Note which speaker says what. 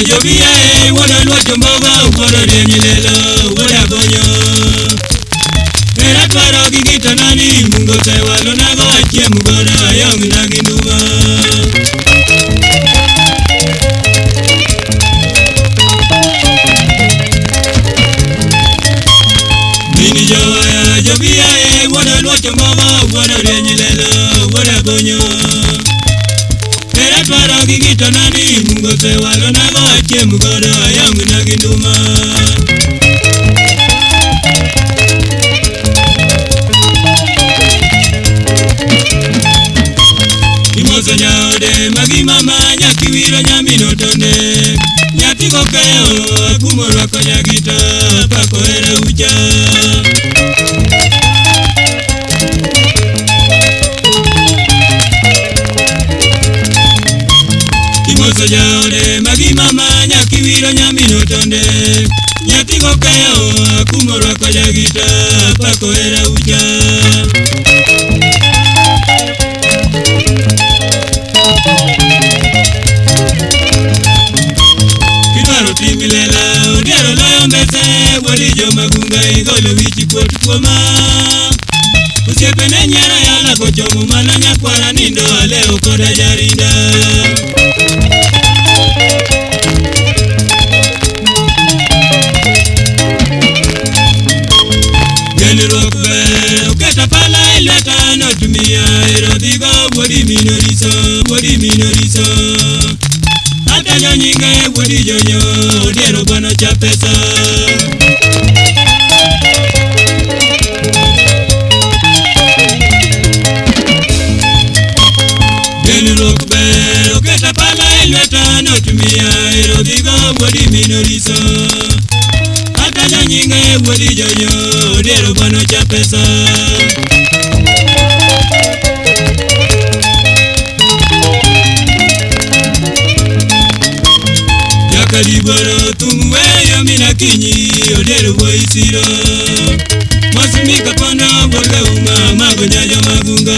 Speaker 1: jovia wana luocho mbaba ukoro dienyilelo woda bonyo era twaro gigita nani mungo tewalo nago achie mugoda ayong naginduma Mini joya jovia wana luocho mbaba ukoro dienyilelo woda bonyo era twaro gigita nani mungo tewalo nago achie mugoda ayong naginduma Nyaude magi mama nyakiwiro nyamino tone nyati kokeo kumorwa konyagita pako era ucha Kimoso nyaude magi mama nyakiwiro nyamino tone nyati kokeo kumorwa konyagita pako era ucha Milela odiero loyo mbese wadi jo magunga igolo wichi kuotu kuoma Usiepe ne nyara yala kochomo mana nyakwara nindo aleo koda jarinda Geni rokbe uketa pala ileta no tumia Erodigo wadi minoriso Atanyo nyinge wadi jonyo odiero bano cha pesa Geni rokbe uketa pala ilweta no tumia Erodigo wadi minoriso Atanyo nyinge wadi jonyo odiero bano cha pesa Kariboro tumweyo mina kinyi odero boisiro Masumika panda wole uma magonyajo magunga